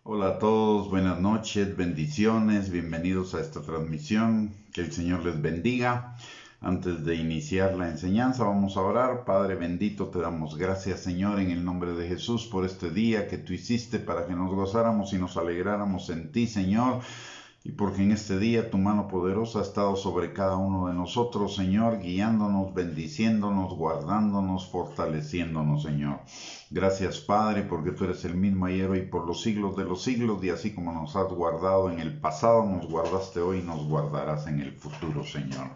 Hola a todos, buenas noches, bendiciones, bienvenidos a esta transmisión, que el Señor les bendiga. Antes de iniciar la enseñanza vamos a orar. Padre bendito, te damos gracias, Señor, en el nombre de Jesús por este día que tú hiciste para que nos gozáramos y nos alegráramos en ti, Señor. Y porque en este día tu mano poderosa ha estado sobre cada uno de nosotros, Señor, guiándonos, bendiciéndonos, guardándonos, fortaleciéndonos, Señor. Gracias, Padre, porque tú eres el mismo ayer, hoy, por los siglos de los siglos, y así como nos has guardado en el pasado, nos guardaste hoy y nos guardarás en el futuro, Señor.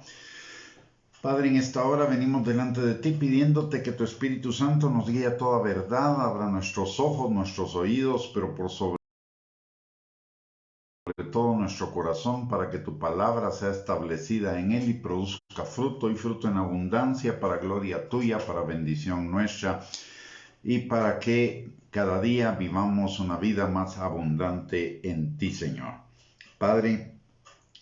Padre, en esta hora venimos delante de ti pidiéndote que tu Espíritu Santo nos guíe a toda verdad, abra nuestros ojos, nuestros oídos, pero por sobre todo nuestro corazón, para que tu palabra sea establecida en él y produzca fruto y fruto en abundancia para gloria tuya, para bendición nuestra y para que cada día vivamos una vida más abundante en ti, Señor. Padre,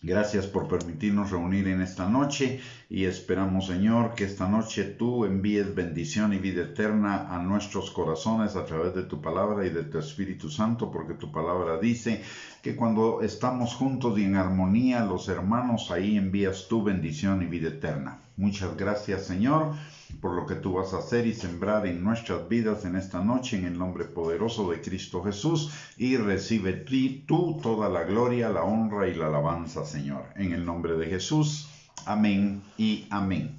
gracias por permitirnos reunir en esta noche y esperamos, Señor, que esta noche tú envíes bendición y vida eterna a nuestros corazones a través de tu palabra y de tu Espíritu Santo, porque tu palabra dice que cuando estamos juntos y en armonía, los hermanos, ahí envías tu bendición y vida eterna. Muchas gracias, Señor, por lo que tú vas a hacer y sembrar en nuestras vidas en esta noche, en el nombre poderoso de Cristo Jesús, y recibe tú toda la gloria, la honra y la alabanza, Señor, en el nombre de Jesús. Amén y amén.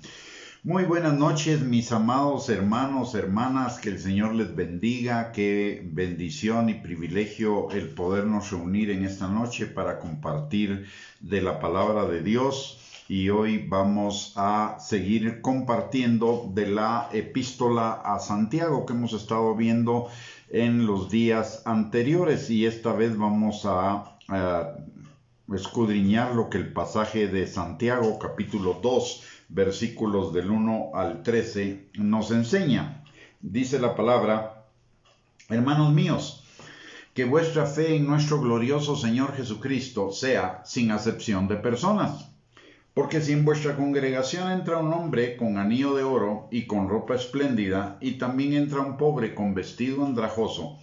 Muy buenas noches, mis amados hermanos, hermanas, que el Señor les bendiga, qué bendición y privilegio el podernos reunir en esta noche para compartir de la palabra de Dios. Y hoy vamos a seguir compartiendo de la epístola a Santiago que hemos estado viendo en los días anteriores, y esta vez vamos a escudriñar lo que el pasaje de Santiago capítulo 2 versículos del 1 al 13 nos enseña. Dice la palabra: hermanos míos, que vuestra fe en nuestro glorioso Señor Jesucristo sea sin acepción de personas. Porque si en vuestra congregación entra un hombre con anillo de oro y con ropa espléndida, y también entra un pobre con vestido andrajoso,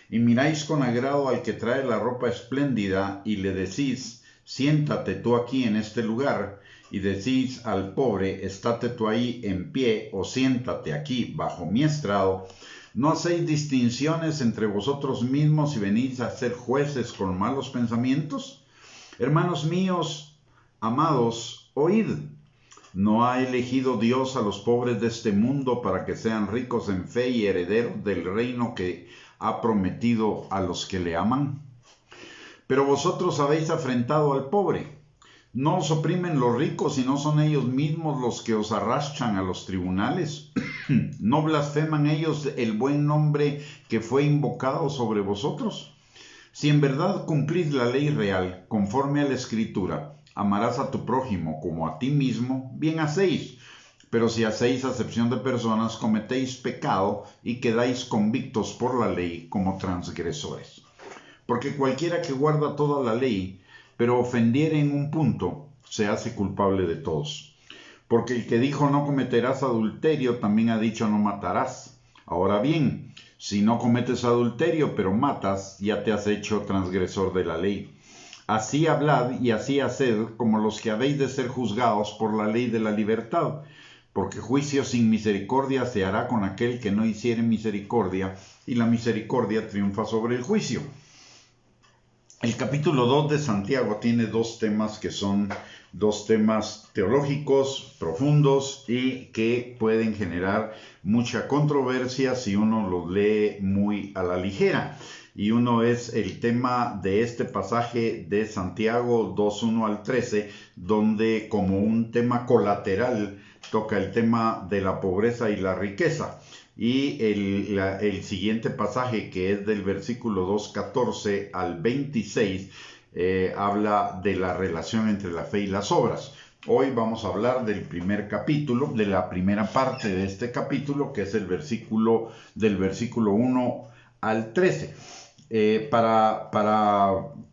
y miráis con agrado al que trae la ropa espléndida, y le decís: siéntate tú aquí en este lugar, y decís al pobre: estate tú ahí en pie, o siéntate aquí bajo mi estrado, ¿no hacéis distinciones entre vosotros mismos y venís a ser jueces con malos pensamientos? Hermanos míos, amados, oíd. ¿No ha elegido Dios a los pobres de este mundo para que sean ricos en fe y herederos del reino que ha prometido a los que le aman? Pero vosotros habéis afrentado al pobre. ¿No os oprimen los ricos y no son ellos mismos los que os arrastran a los tribunales? ¿No blasfeman ellos el buen nombre que fue invocado sobre vosotros? Si en verdad cumplís la ley real, conforme a la Escritura, amarás a tu prójimo como a ti mismo, bien hacéis. Pero si hacéis acepción de personas, cometéis pecado y quedáis convictos por la ley como transgresores. Porque cualquiera que guarda toda la ley, pero ofendiere en un punto, se hace culpable de todos. Porque el que dijo no cometerás adulterio, también ha dicho no matarás. Ahora bien, si no cometes adulterio, pero matas, ya te has hecho transgresor de la ley. Así hablad y así haced como los que habéis de ser juzgados por la ley de la libertad, porque juicio sin misericordia se hará con aquel que no hiciere misericordia, y la misericordia triunfa sobre el juicio. El capítulo 2 de Santiago tiene dos temas que son dos temas teológicos profundos y que pueden generar mucha controversia si uno los lee muy a la ligera. Y uno es el tema de este pasaje de Santiago 2:1 al 13, donde como un tema colateral toca el tema de la pobreza y la riqueza. Y el siguiente pasaje, que es del versículo 2:14 al 26, habla de la relación entre la fe y las obras. Hoy vamos a hablar del primer capítulo, de la primera parte de este capítulo, que es del versículo 1 al 13. Para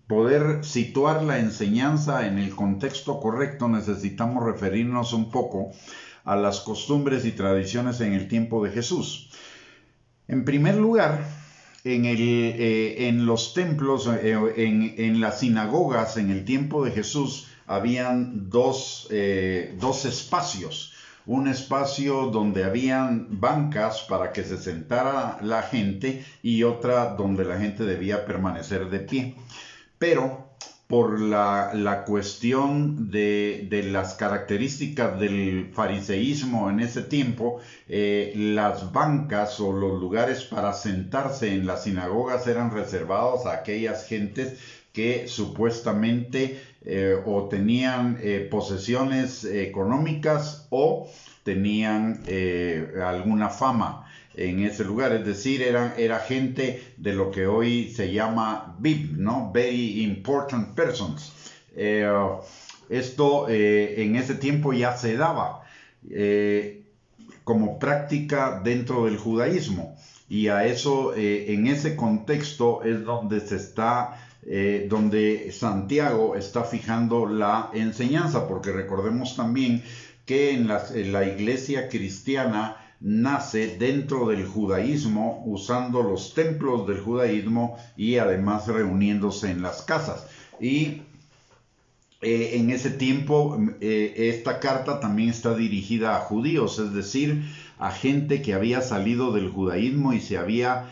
poder situar la enseñanza en el contexto correcto, necesitamos referirnos un poco a las costumbres y tradiciones en el tiempo de Jesús. En primer lugar, en los templos, en las sinagogas, en el tiempo de Jesús, habían dos espacios. Un espacio donde habían bancas para que se sentara la gente y otra donde la gente debía permanecer de pie. Pero por la cuestión de las características del fariseísmo en ese tiempo, las bancas o los lugares para sentarse en las sinagogas eran reservados a aquellas gentes que supuestamente o tenían posesiones económicas o tenían alguna fama en ese lugar, es decir, era gente de lo que hoy se llama VIP, ¿no? Very Important Persons. Esto en ese tiempo ya se daba como práctica dentro del judaísmo, y a eso, en ese contexto es donde donde Santiago está fijando la enseñanza, porque recordemos también que en la iglesia cristiana nace dentro del judaísmo, usando los templos del judaísmo y además reuniéndose en las casas. Y en ese tiempo esta carta también está dirigida a judíos, es decir, a gente que había salido del judaísmo y se había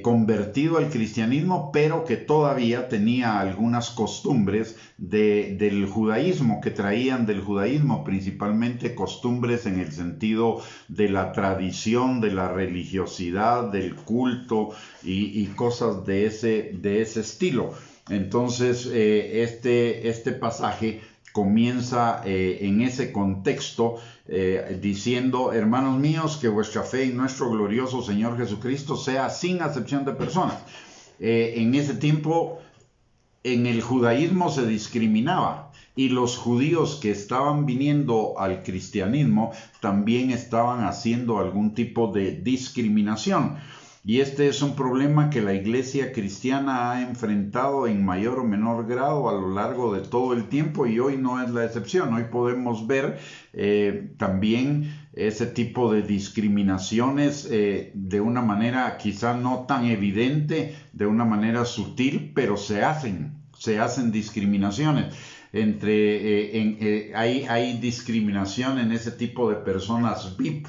convertido al cristianismo, pero que todavía tenía algunas costumbres del judaísmo, que traían del judaísmo, principalmente costumbres en el sentido de la tradición, de la religiosidad, del culto y cosas de ese estilo. Entonces, este pasaje comienza en ese contexto diciendo: hermanos míos, que vuestra fe en nuestro glorioso Señor Jesucristo sea sin acepción de personas. En ese tiempo, en el judaísmo se discriminaba, y los judíos que estaban viniendo al cristianismo también estaban haciendo algún tipo de discriminación. Y este es un problema que la iglesia cristiana ha enfrentado en mayor o menor grado a lo largo de todo el tiempo, y hoy no es la excepción. Hoy podemos ver también ese tipo de discriminaciones de una manera quizá no tan evidente, de una manera sutil, pero se hacen discriminaciones. Hay discriminación en ese tipo de personas VIP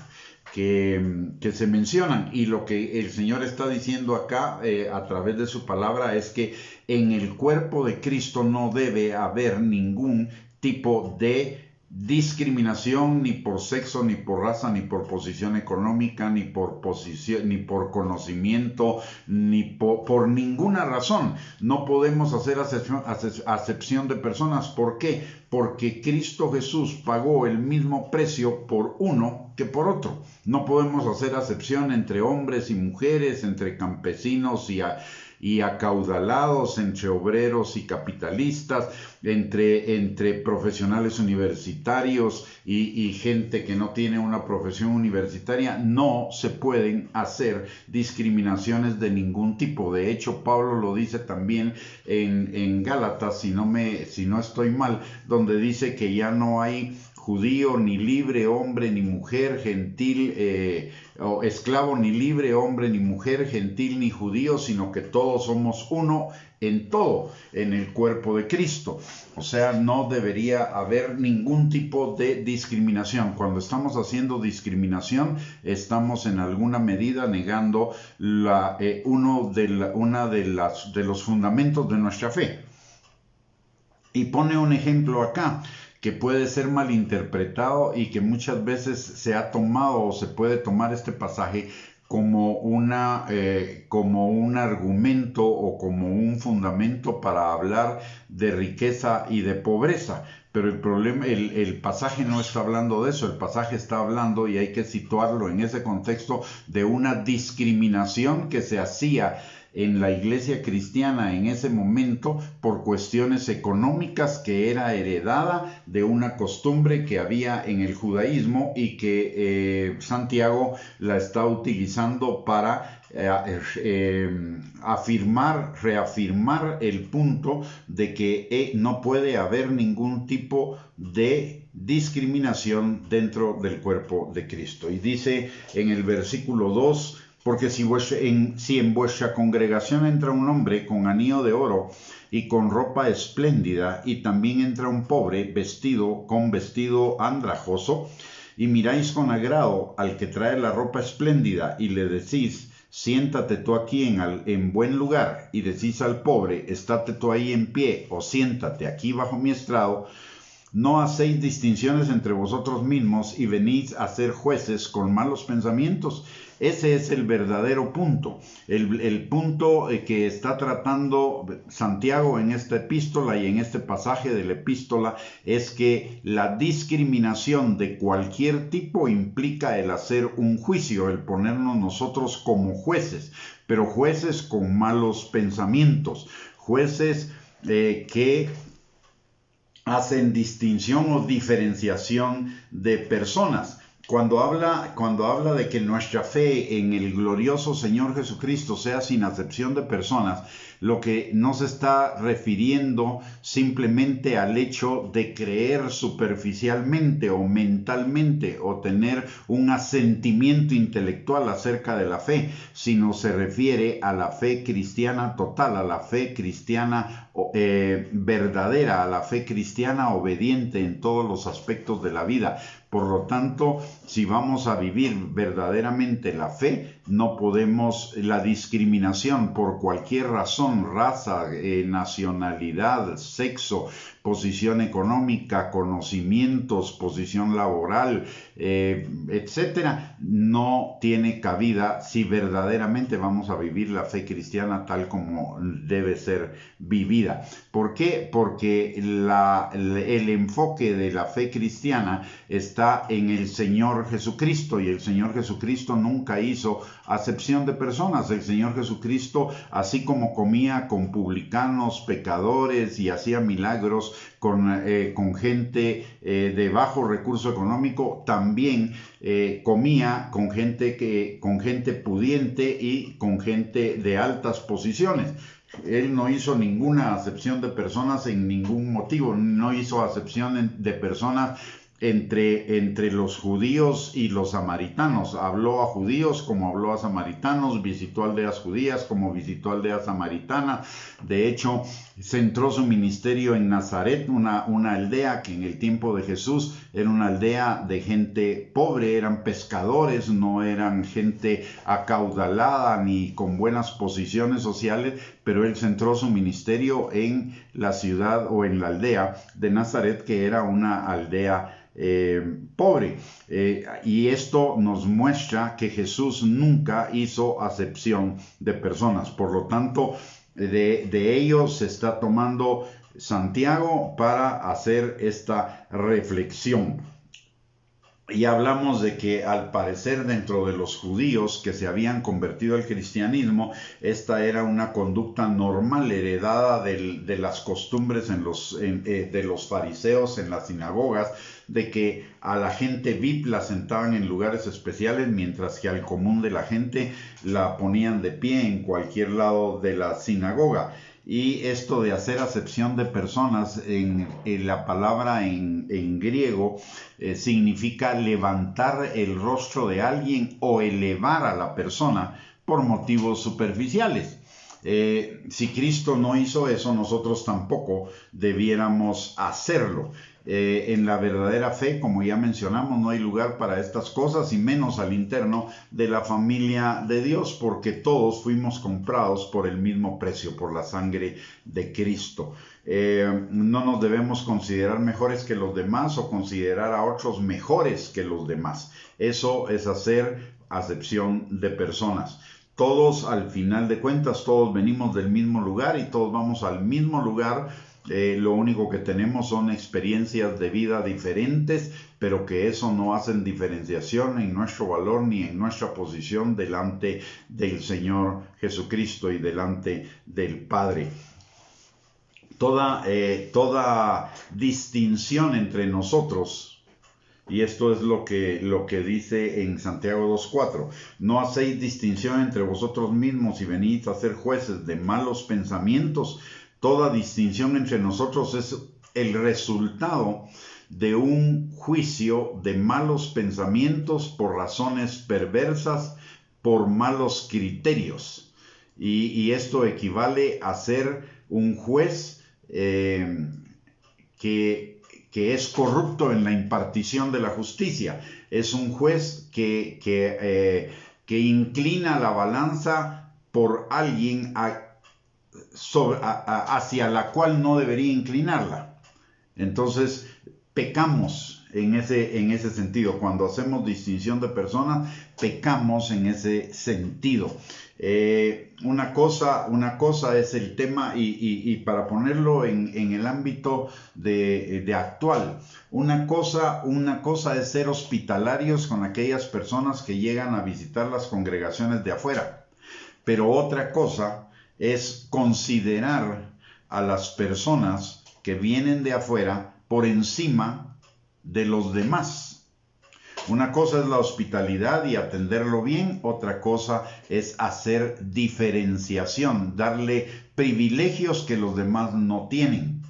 que se mencionan, y lo que el Señor está diciendo acá a través de su palabra es que en el cuerpo de Cristo no debe haber ningún tipo de discriminación, ni por sexo, ni por raza, ni por posición económica, ni por posición, ni por conocimiento, ni por ninguna razón. No podemos hacer acepción de personas. ¿Por qué? Porque Cristo Jesús pagó el mismo precio por uno que por otro. No podemos hacer acepción entre hombres y mujeres, entre campesinos y acaudalados, entre obreros y capitalistas, entre profesionales universitarios y gente que no tiene una profesión universitaria. No se pueden hacer discriminaciones de ningún tipo. De hecho, Pablo lo dice también en Gálatas, si no estoy mal, donde dice que ya no hay judío ni libre, hombre ni mujer, gentil o esclavo ni libre, hombre ni mujer, gentil ni judío, sino que todos somos uno en todo, en el cuerpo de Cristo. O sea, no debería haber ningún tipo de discriminación. Cuando estamos haciendo discriminación, estamos en alguna medida negando uno de los fundamentos de nuestra fe. Y pone un ejemplo acá que puede ser malinterpretado y que muchas veces se ha tomado o se puede tomar este pasaje como un argumento o como un fundamento para hablar de riqueza y de pobreza. Pero el problema, el pasaje no está hablando de eso. El pasaje está hablando, y hay que situarlo en ese contexto, de una discriminación que se hacía en la iglesia cristiana en ese momento por cuestiones económicas, que era heredada de una costumbre que había en el judaísmo y que Santiago la está utilizando para reafirmar el punto de que no puede haber ningún tipo de discriminación dentro del cuerpo de Cristo. Y dice en el versículo 2 Porque si en vuestra congregación entra un hombre con anillo de oro y con ropa espléndida, y también entra un pobre con vestido andrajoso, y miráis con agrado al que trae la ropa espléndida, y le decís, siéntate tú aquí en buen lugar, y decís al pobre, estate tú ahí en pie, o siéntate aquí bajo mi estrado, no hacéis distinciones entre vosotros mismos y venís a ser jueces con malos pensamientos. Ese es el verdadero punto. El punto que está tratando Santiago en esta epístola y en este pasaje de la epístola es que la discriminación de cualquier tipo implica el hacer un juicio, el ponernos nosotros como jueces, pero jueces con malos pensamientos, jueces que hacen distinción o diferenciación de personas. Cuando habla de que nuestra fe en el glorioso Señor Jesucristo sea sin acepción de personas, lo que no se está refiriendo simplemente al hecho de creer superficialmente o mentalmente o tener un asentimiento intelectual acerca de la fe, sino se refiere a la fe cristiana total, a la fe cristiana verdadera, a la fe cristiana obediente en todos los aspectos de la vida. Por lo tanto, si vamos a vivir verdaderamente la fe, no podemos la discriminación por cualquier razón, raza, nacionalidad, sexo, posición económica, conocimientos, posición laboral, etcétera, no tiene cabida si verdaderamente vamos a vivir la fe cristiana tal como debe ser vivida. ¿Por qué? Porque el enfoque de la fe cristiana está en el Señor Jesucristo, y el Señor Jesucristo nunca hizo acepción de personas. El Señor Jesucristo, así como comía con publicanos, pecadores y hacía milagros con gente de bajo recurso económico, también comía con gente pudiente y con gente de altas posiciones. Él no hizo ninguna acepción de personas en ningún motivo, no hizo acepción de personas entre los judíos y los samaritanos. Habló a judíos como habló a samaritanos, visitó aldeas judías como visitó aldeas samaritanas. De hecho, centró su ministerio en Nazaret, una aldea que en el tiempo de Jesús era una aldea de gente pobre, eran pescadores, no eran gente acaudalada ni con buenas posiciones sociales, pero él centró su ministerio en la ciudad o en la aldea de Nazaret, que era una aldea pobre, y esto nos muestra que Jesús nunca hizo acepción de personas. Por lo tanto, de ellos se está tomando Santiago para hacer esta reflexión. Y hablamos de que al parecer dentro de los judíos que se habían convertido al cristianismo, esta era una conducta normal heredada de las costumbres de los fariseos en las sinagogas, de que a la gente VIP la sentaban en lugares especiales, mientras que al común de la gente la ponían de pie en cualquier lado de la sinagoga. Y esto de hacer acepción de personas, en la palabra en griego, significa levantar el rostro de alguien o elevar a la persona por motivos superficiales. Si Cristo no hizo eso, nosotros tampoco debiéramos hacerlo. En la verdadera fe, como ya mencionamos, no hay lugar para estas cosas, y menos al interno de la familia de Dios, porque todos fuimos comprados por el mismo precio, por la sangre de Cristo. No nos debemos considerar mejores que los demás o considerar a otros mejores que los demás. Eso es hacer acepción de personas. Todos, al final de cuentas, todos venimos del mismo lugar y todos vamos al mismo lugar. Lo único que tenemos son experiencias de vida diferentes, pero que eso no hacen diferenciación en nuestro valor ni en nuestra posición delante del Señor Jesucristo y delante del Padre. Toda distinción entre nosotros, y esto es lo que dice en Santiago 2:4, no hacéis distinción entre vosotros mismos y venid a ser jueces de malos pensamientos. Toda distinción entre nosotros es el resultado de un juicio de malos pensamientos por razones perversas, por malos criterios. Y esto equivale a ser un juez que es corrupto en la impartición de la justicia. Es un juez que inclina la balanza por alguien hacia la cual no debería inclinarla. Entonces, pecamos en ese sentido. Cuando hacemos distinción de personas, pecamos en ese sentido. Una cosa es el tema, y para ponerlo en el ámbito de actual, una cosa es ser hospitalarios con aquellas personas que llegan a visitar las congregaciones de afuera, pero otra cosa es considerar a las personas que vienen de afuera por encima de los demás. Una cosa es la hospitalidad y atenderlo bien, otra cosa es hacer diferenciación, darle privilegios que los demás no tienen.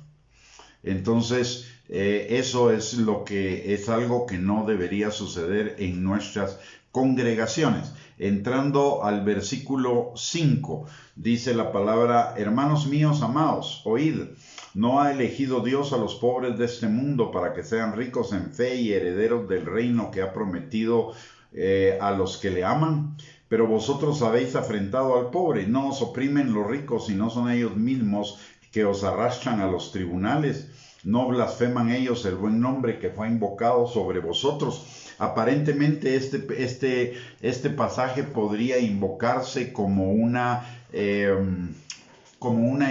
Entonces, eso es algo que no debería suceder en nuestras congregaciones. Entrando al versículo 5, dice la palabra: hermanos míos amados, oíd. ¿No ha elegido Dios a los pobres de este mundo para que sean ricos en fe y herederos del reino que ha prometido a los que le aman? Pero vosotros habéis afrentado al pobre. No os oprimen los ricos, y no son ellos mismos que os arrastran a los tribunales. No blasfeman ellos el buen nombre que fue invocado sobre vosotros. Aparentemente este pasaje podría invocarse como una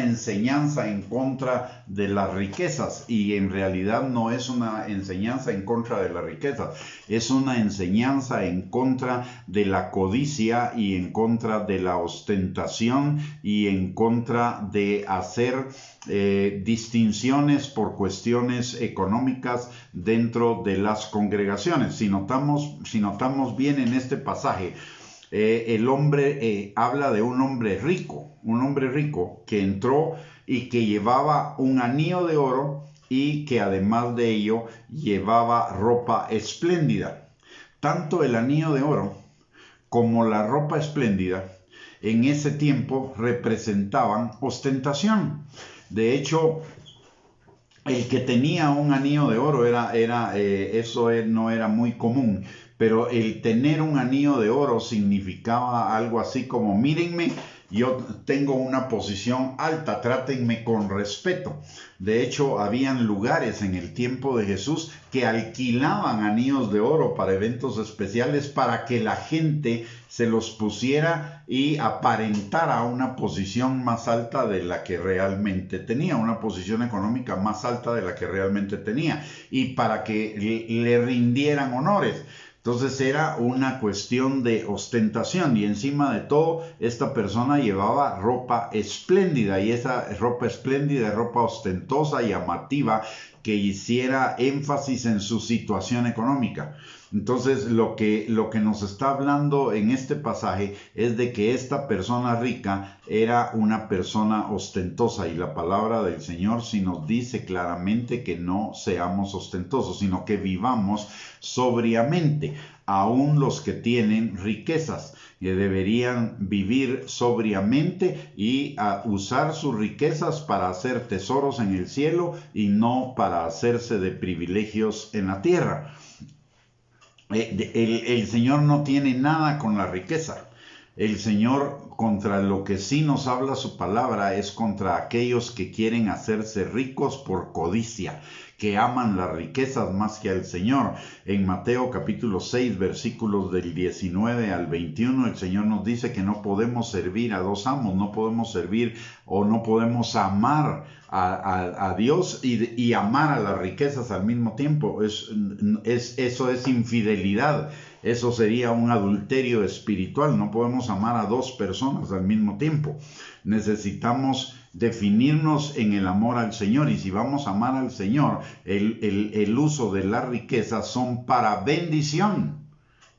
enseñanza en contra de las riquezas, y en realidad no es una enseñanza en contra de las riquezas, es una enseñanza en contra de la codicia y en contra de la ostentación y en contra de hacer distinciones por cuestiones económicas dentro de las congregaciones. Si notamos bien en este pasaje, el hombre habla de un hombre rico que entró y que llevaba un anillo de oro y que además de ello llevaba ropa espléndida. Tanto el anillo de oro como la ropa espléndida en ese tiempo representaban ostentación. De hecho, el que tenía un anillo de oro eso no era muy común. Pero el tener un anillo de oro significaba algo así como: mírenme, yo tengo una posición alta, trátenme con respeto. De hecho, habían lugares en el tiempo de Jesús que alquilaban anillos de oro para eventos especiales, para que la gente se los pusiera y aparentara una posición más alta de la que realmente tenía, una posición económica más alta de la que realmente tenía, y para que le rindieran honores. Entonces era una cuestión de ostentación, y encima de todo esta persona llevaba ropa espléndida, y esa ropa espléndida es ropa ostentosa y llamativa que hiciera énfasis en su situación económica. Entonces lo que nos está hablando en este pasaje es de que esta persona rica era una persona ostentosa, y la palabra del Señor sí nos dice claramente que no seamos ostentosos, sino que vivamos sobriamente. Aún los que tienen riquezas, que deberían vivir sobriamente y usar sus riquezas para hacer tesoros en el cielo y no para hacerse de privilegios en la tierra. El Señor no tiene nada con la riqueza. El Señor, contra lo que sí nos habla su palabra, es contra aquellos que quieren hacerse ricos por codicia, que aman las riquezas más que al Señor. En Mateo capítulo 6, versículos del 19 al 21, el Señor nos dice que no podemos servir a dos amos, no podemos servir o no podemos amar a Dios y amar a las riquezas al mismo tiempo. Eso es infidelidad. Eso sería un adulterio espiritual. No podemos amar a dos personas al mismo tiempo. Necesitamos definirnos en el amor al Señor, y si vamos a amar al Señor, el uso de las riquezas son para bendición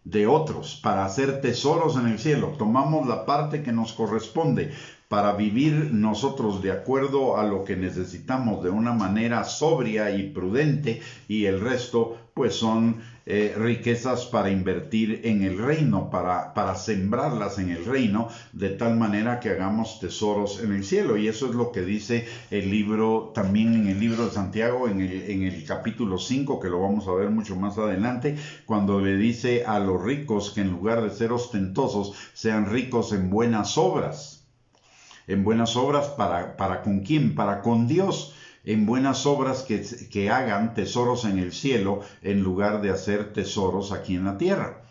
de otros, para hacer tesoros en el cielo. Tomamos la parte que nos corresponde, para vivir nosotros de acuerdo a lo que necesitamos de una manera sobria y prudente, y el resto pues son riquezas para invertir en el reino, para sembrarlas en el reino, de tal manera que hagamos tesoros en el cielo. Y eso es lo que dice el libro, también en el libro de Santiago, en el capítulo 5, que lo vamos a ver mucho más adelante, cuando le dice a los ricos que en lugar de ser ostentosos, sean ricos en buenas obras. En buenas obras para ¿con quién? Para con Dios. En buenas obras que hagan tesoros en el cielo en lugar de hacer tesoros aquí en la tierra.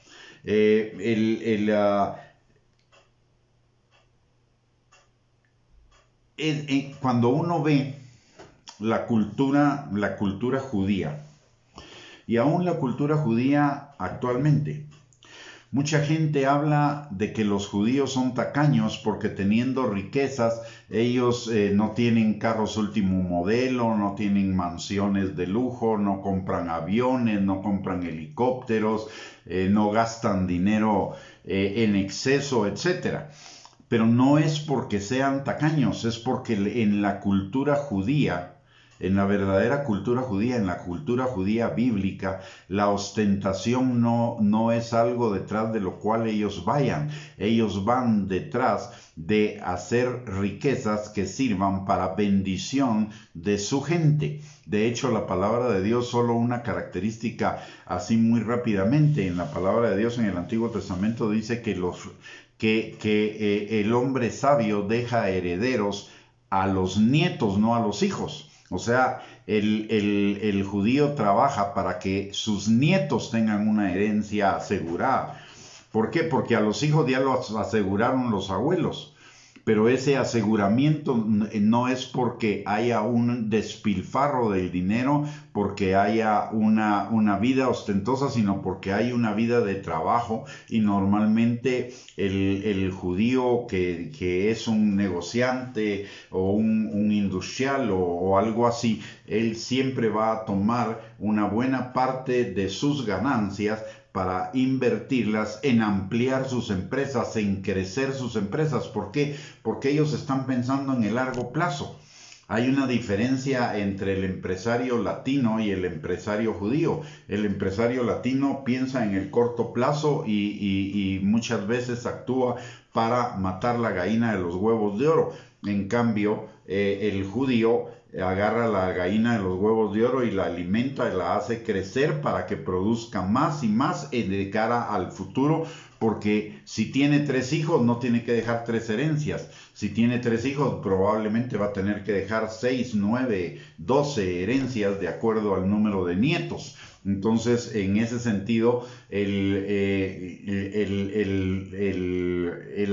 Cuando uno ve la cultura judía, y aún la cultura judía actualmente, mucha gente habla de que los judíos son tacaños porque teniendo riquezas, ellos no tienen carros último modelo, no tienen mansiones de lujo, no compran aviones, no compran helicópteros, no gastan dinero en exceso, etc. Pero no es porque sean tacaños, es porque en la cultura judía, en la verdadera cultura judía, en la cultura judía bíblica, la ostentación no es algo detrás de lo cual ellos vayan. Ellos van detrás de hacer riquezas que sirvan para bendición de su gente. De hecho, la palabra de Dios, solo una característica así muy rápidamente, en la palabra de Dios en el Antiguo Testamento dice que el hombre sabio deja herederos a los nietos, no a los hijos. O sea, el judío trabaja para que sus nietos tengan una herencia asegurada. ¿Por qué? Porque a los hijos ya los aseguraron los abuelos. Pero ese aseguramiento no es porque haya un despilfarro del dinero, porque haya una vida ostentosa, sino porque hay una vida de trabajo. Y normalmente el judío que es un negociante o un industrial o algo así, él siempre va a tomar una buena parte de sus ganancias para invertirlas en ampliar sus empresas, en crecer sus empresas. ¿Por qué? Porque ellos están pensando en el largo plazo. Hay una diferencia entre el empresario latino y el empresario judío. El empresario latino piensa en el corto plazo y muchas veces actúa para matar la gallina de los huevos de oro. En cambio, el judío agarra la gallina de los huevos de oro y la alimenta y la hace crecer para que produzca más y más de cara al futuro, porque si tiene 3 hijos no tiene que dejar 3 herencias. Si tiene 3 hijos probablemente va a tener que dejar 6, 9, 12 herencias de acuerdo al número de nietos. Entonces, en ese sentido, el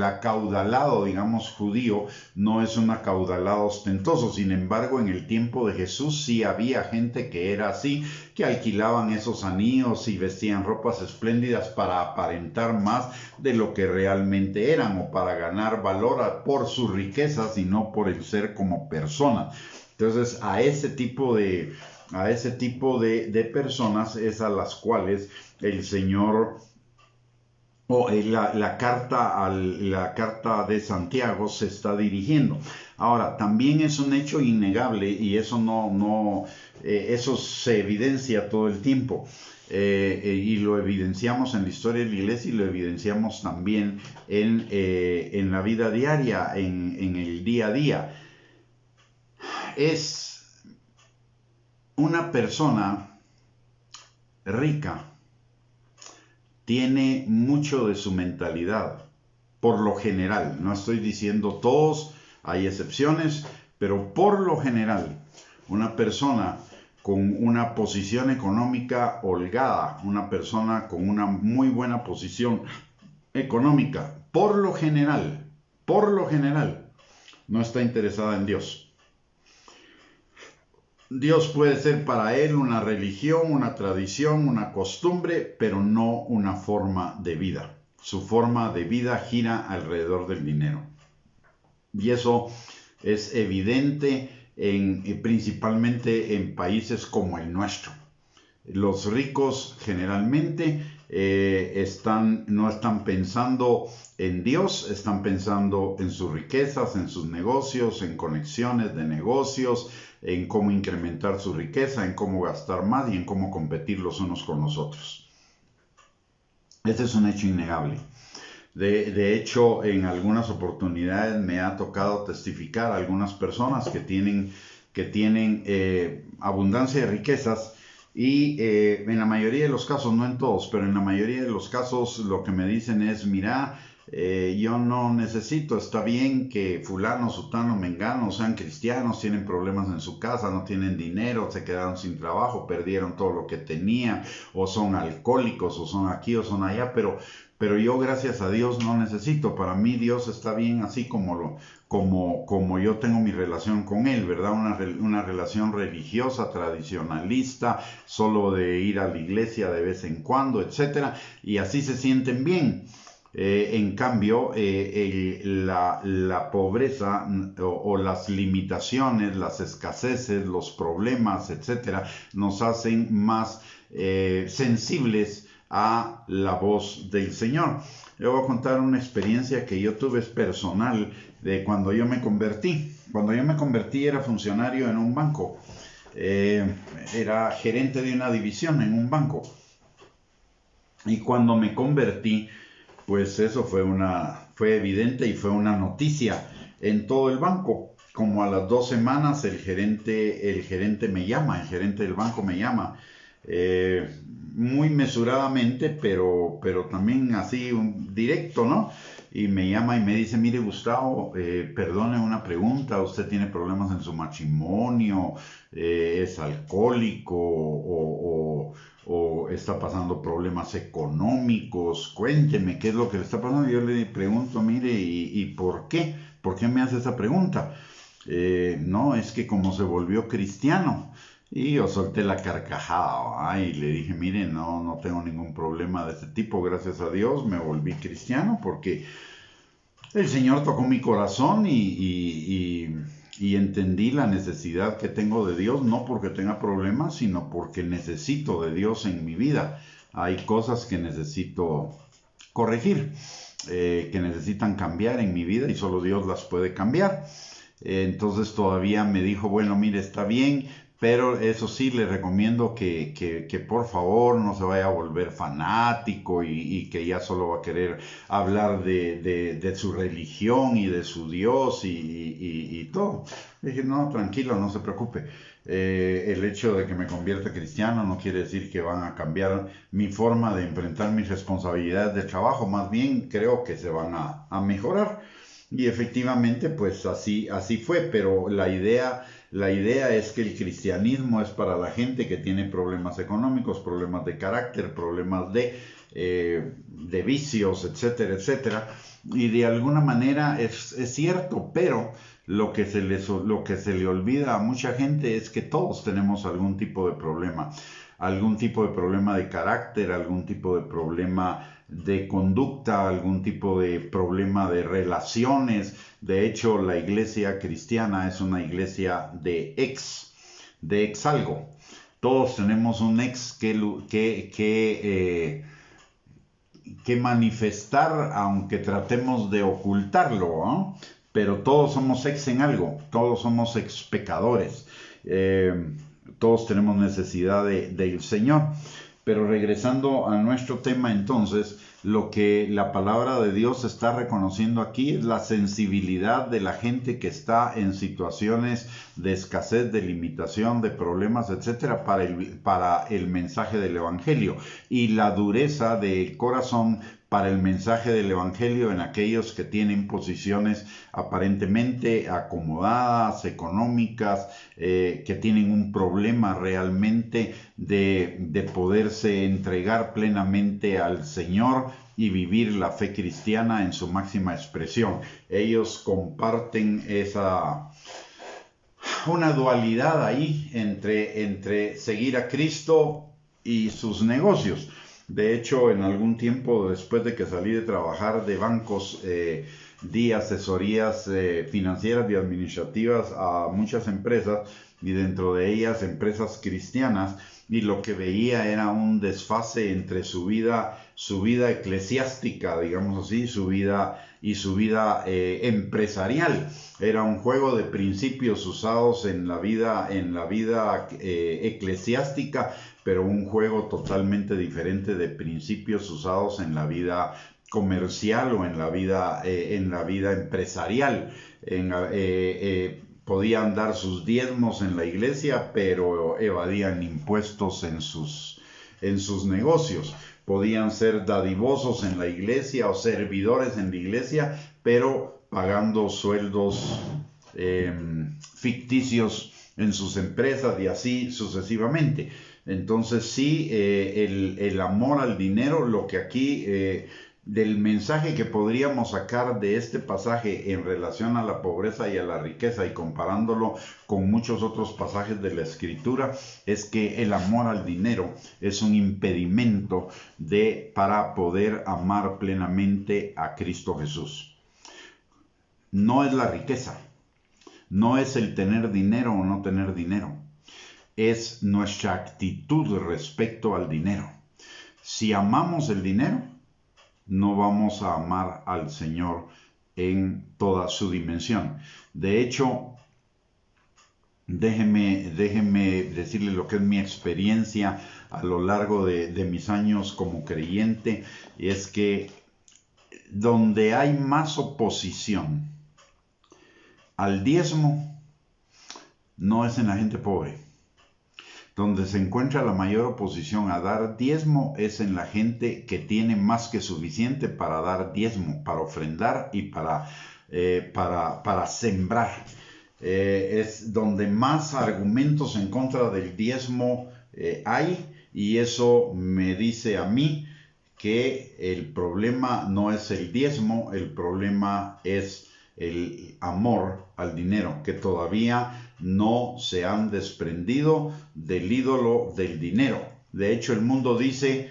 acaudalado, digamos, judío, no es un acaudalado ostentoso. Sin embargo, en el tiempo de Jesús sí había gente que era así, que alquilaban esos anillos y vestían ropas espléndidas para aparentar más de lo que realmente eran, o para ganar valor por sus riquezas y no por el ser como personas. Entonces, a ese tipo de personas es a las cuales el Señor, o la carta de Santiago se está dirigiendo. Ahora, también es un hecho innegable, y eso eso se evidencia todo el tiempo, y lo evidenciamos en la historia de la iglesia y lo evidenciamos también en la vida diaria, en el día a día. Es una persona rica tiene mucho de su mentalidad, por lo general. No estoy diciendo todos, hay excepciones, pero por lo general, una persona con una posición económica holgada, una persona con una muy buena posición económica, por lo general, no está interesada en Dios. Dios puede ser para él una religión, una tradición, una costumbre, pero no una forma de vida. Su forma de vida gira alrededor del dinero. Y eso es evidente principalmente en países como el nuestro. Los ricos generalmente no están pensando en Dios, están pensando en sus riquezas, en sus negocios, en conexiones de negocios, en cómo incrementar su riqueza, en cómo gastar más y en cómo competir los unos con los otros. Este es un hecho innegable. De hecho, en algunas oportunidades me ha tocado testificar a algunas personas que tienen abundancia de riquezas y en la mayoría de los casos, no en todos, pero en la mayoría de los casos lo que me dicen es, mira, yo no necesito, está bien que fulano, sutano, mengano sean cristianos, tienen problemas en su casa, no tienen dinero, se quedaron sin trabajo, perdieron todo lo que tenían, o son alcohólicos, o son aquí, o son allá, pero yo gracias a Dios no necesito. Para mí Dios está bien así como yo tengo mi relación con Él, ¿verdad? Una relación religiosa, tradicionalista, solo de ir a la iglesia de vez en cuando, etcétera, y así se sienten bien. En cambio, la pobreza o las limitaciones, las escaseces, los problemas, etcétera, nos hacen más sensibles a la voz del Señor. Le voy a contar una experiencia que yo tuve personal de cuando yo me convertí. Cuando yo me convertí era funcionario en un banco. Era gerente de una división en un banco. Y cuando me convertí, pues eso fue evidente y fue una noticia en todo el banco. Como a las 2 semanas el gerente me llama, el gerente del banco me llama, muy mesuradamente, pero también así directo, ¿no? Y me llama y me dice, mire Gustavo, perdone una pregunta, usted tiene problemas en su matrimonio, es alcohólico o está pasando problemas económicos, cuénteme qué es lo que le está pasando. Yo le pregunto, mire, ¿y por qué? ¿Por qué me hace esa pregunta? No, es que como se volvió cristiano. Y yo solté la carcajada y le dije, mire, no tengo ningún problema de este tipo, gracias a Dios me volví cristiano porque el Señor tocó mi corazón y entendí la necesidad que tengo de Dios, no porque tenga problemas, sino porque necesito de Dios en mi vida. Hay cosas que necesito corregir, que necesitan cambiar en mi vida y solo Dios las puede cambiar. Entonces todavía me dijo, bueno, mire, está bien, pero eso sí, le recomiendo que por favor no se vaya a volver fanático y que ya solo va a querer hablar de su religión y de su Dios y todo. Le dije, no, tranquilo, no se preocupe. El hecho de que me convierta cristiano no quiere decir que van a cambiar mi forma de enfrentar mis responsabilidades de trabajo, más bien creo que se van a mejorar. Y efectivamente, pues así fue, pero la idea es que el cristianismo es para la gente que tiene problemas económicos, problemas de carácter, problemas de vicios, etcétera, etcétera. Y de alguna manera es cierto, pero lo que se le olvida a mucha gente es que todos tenemos algún tipo de problema de carácter, algún tipo de problema de conducta, algún tipo de problema de relaciones. De hecho, la iglesia cristiana es una iglesia de ex algo. Todos tenemos un ex que manifestar, aunque tratemos de ocultarlo, ¿no? Pero todos somos ex en algo, todos somos ex pecadores. Todos tenemos necesidad del Señor. Pero regresando a nuestro tema entonces, lo que la palabra de Dios está reconociendo aquí es la sensibilidad de la gente que está en situaciones de escasez, de limitación, de problemas, etcétera, para el mensaje del Evangelio, y la dureza del corazón para el mensaje del Evangelio en aquellos que tienen posiciones aparentemente acomodadas, económicas, que tienen un problema realmente de poderse entregar plenamente al Señor y vivir la fe cristiana en su máxima expresión. Ellos comparten una dualidad ahí entre seguir a Cristo y sus negocios. De hecho, en algún tiempo después de que salí de trabajar de bancos, di asesorías financieras y administrativas a muchas empresas, y dentro de ellas empresas cristianas, y lo que veía era un desfase entre su vida eclesiástica, digamos así, su vida empresarial. Era un juego de principios usados en la vida eclesiástica, pero un juego totalmente diferente de principios usados en la vida comercial o en la vida empresarial. Podían dar sus diezmos en la iglesia, pero evadían impuestos en sus negocios. Podían ser dadivosos en la iglesia o servidores en la iglesia, pero pagando sueldos ficticios en sus empresas y así sucesivamente. Entonces sí, el amor al dinero, lo que aquí del mensaje que podríamos sacar de este pasaje en relación a la pobreza y a la riqueza, y comparándolo con muchos otros pasajes de la Escritura, es que el amor al dinero es un impedimento para poder amar plenamente a Cristo Jesús. No es la riqueza, no es el tener dinero o no tener dinero, es nuestra actitud respecto al dinero. Si amamos el dinero, no vamos a amar al Señor en toda su dimensión. De hecho, déjeme decirle lo que es mi experiencia a lo largo de mis años como creyente, y es que donde hay más oposición al diezmo, no es en la gente pobre. Donde se encuentra la mayor oposición a dar diezmo es en la gente que tiene más que suficiente para dar diezmo, para ofrendar y para sembrar. Es donde más argumentos en contra del diezmo hay, y eso me dice a mí que el problema no es el diezmo, el problema es el amor al dinero, que todavía no se han desprendido del ídolo del dinero. De hecho, el mundo dice,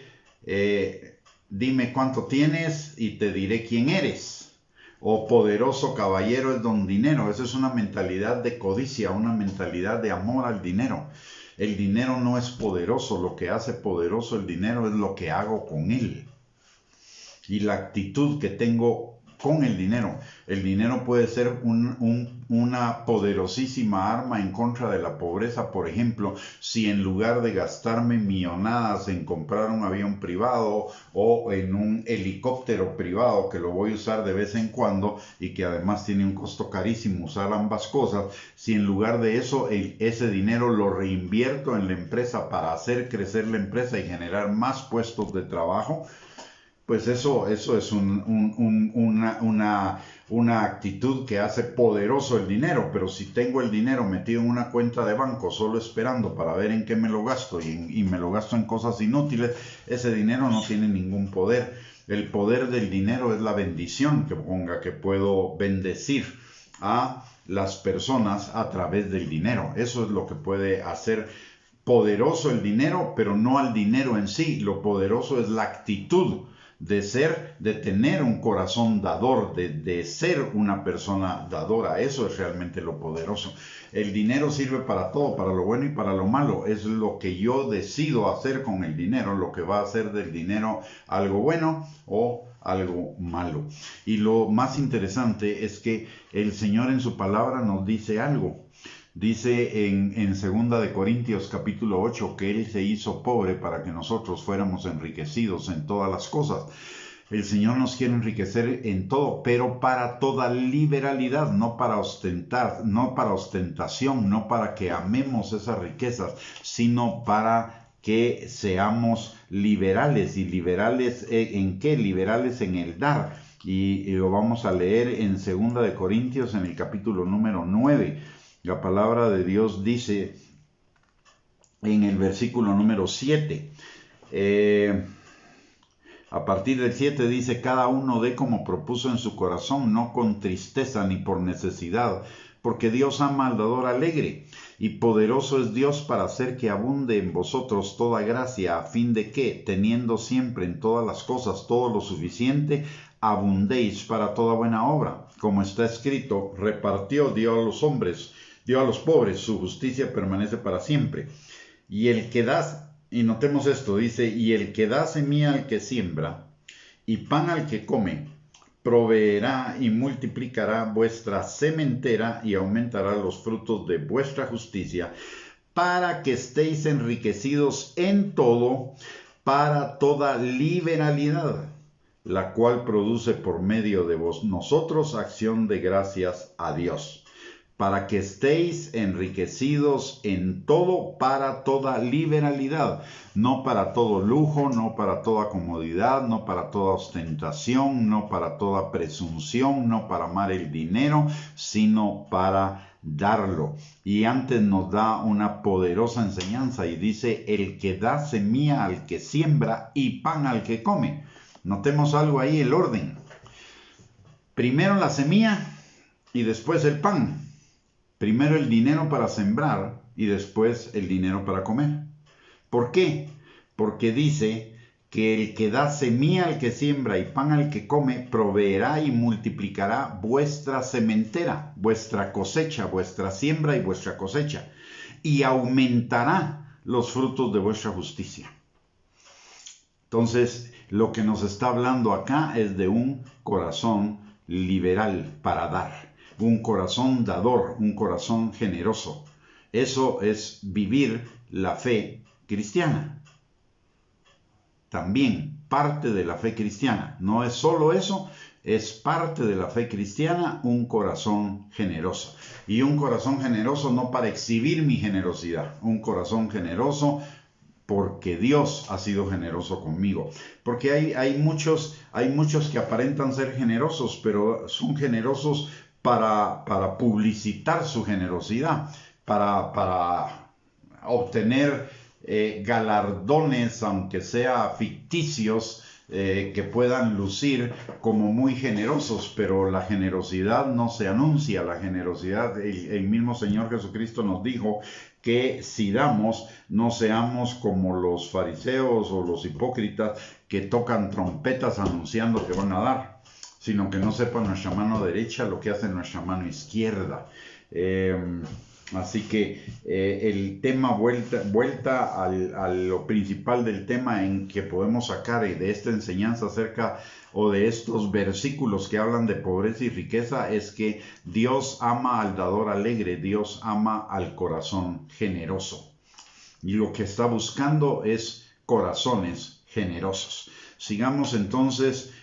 dime cuánto tienes y te diré quién eres. O poderoso caballero es don dinero. Esa es una mentalidad de codicia, una mentalidad de amor al dinero. El dinero no es poderoso, lo que hace poderoso el dinero es lo que hago con él y la actitud que tengo con el dinero. El dinero puede ser una poderosísima arma en contra de la pobreza. Por ejemplo, si en lugar de gastarme millonadas en comprar un avión privado o en un helicóptero privado, que lo voy a usar de vez en cuando y que además tiene un costo carísimo usar ambas cosas, si en lugar de eso ese dinero lo reinvierto en la empresa para hacer crecer la empresa y generar más puestos de trabajo, pues eso es una actitud que hace poderoso el dinero. Pero si tengo el dinero metido en una cuenta de banco solo esperando para ver en qué me lo gasto y me lo gasto en cosas inútiles, ese dinero no tiene ningún poder. El poder del dinero es la bendición que puedo bendecir a las personas a través del dinero. Eso es lo que puede hacer poderoso el dinero, pero no al dinero en sí. Lo poderoso es la actitud de tener un corazón dador, de ser una persona dadora. Eso es realmente lo poderoso. El dinero sirve para todo, para lo bueno y para lo malo. Es lo que yo decido hacer con el dinero, lo que va a hacer del dinero algo bueno o algo malo. Y lo más interesante es que el Señor en su palabra nos dice algo. Dice en 2 de Corintios capítulo 8 que Él se hizo pobre para que nosotros fuéramos enriquecidos en todas las cosas. El Señor nos quiere enriquecer en todo, pero para toda liberalidad, no para ostentar, no para ostentación, no para que amemos esas riquezas, sino para que seamos liberales. ¿Y liberales en qué? Liberales en el dar. Y lo vamos a leer en 2 de Corintios en el capítulo número 9. La palabra de Dios dice en el versículo número 7, a partir del 7 dice: cada uno dé como propuso en su corazón, no con tristeza ni por necesidad, porque Dios ama al dador alegre, y poderoso es Dios para hacer que abunde en vosotros toda gracia, a fin de que, teniendo siempre en todas las cosas todo lo suficiente, abundéis para toda buena obra. Como está escrito, repartió, dio a los hombres, dio a los pobres, su justicia permanece para siempre. Y el que da, y notemos esto, dice, y el que da semilla al que siembra, y pan al que come, proveerá y multiplicará vuestra sementera y aumentará los frutos de vuestra justicia, para que estéis enriquecidos en todo, para toda liberalidad, la cual produce por medio de nosotros acción de gracias a Dios. Para que estéis enriquecidos en todo, para toda liberalidad, no para todo lujo, no para toda comodidad, no para toda ostentación, no para toda presunción, no para amar el dinero, sino para darlo. Y antes nos da una poderosa enseñanza y dice, el que da semilla al que siembra y pan al que come. Notemos algo ahí, el orden. Primero la semilla y después el pan. Primero el dinero para sembrar y después el dinero para comer. ¿Por qué? Porque dice que el que da semilla al que siembra y pan al que come, proveerá y multiplicará vuestra sementera, vuestra cosecha, vuestra siembra y vuestra cosecha, y aumentará los frutos de vuestra justicia. Entonces, lo que nos está hablando acá es de un corazón liberal para dar. Un corazón dador, un corazón generoso. Eso es vivir la fe cristiana. También parte de la fe cristiana. No es solo eso, es parte de la fe cristiana un corazón generoso. Y un corazón generoso no para exhibir mi generosidad. Un corazón generoso porque Dios ha sido generoso conmigo. Porque hay muchos que aparentan ser generosos, pero son generosos para publicitar su generosidad, para obtener galardones, aunque sea ficticios, que puedan lucir como muy generosos, pero la generosidad no se anuncia. La generosidad, el mismo Señor Jesucristo nos dijo que si damos, no seamos como los fariseos o los hipócritas que tocan trompetas anunciando que van a dar, sino que no sepa nuestra mano derecha lo que hace nuestra mano izquierda. Así que el tema vuelta a lo principal del tema en que podemos sacar de esta enseñanza acerca o de estos versículos que hablan de pobreza y riqueza es que Dios ama al dador alegre, Dios ama al corazón generoso. Y lo que está buscando es corazones generosos. Sigamos entonces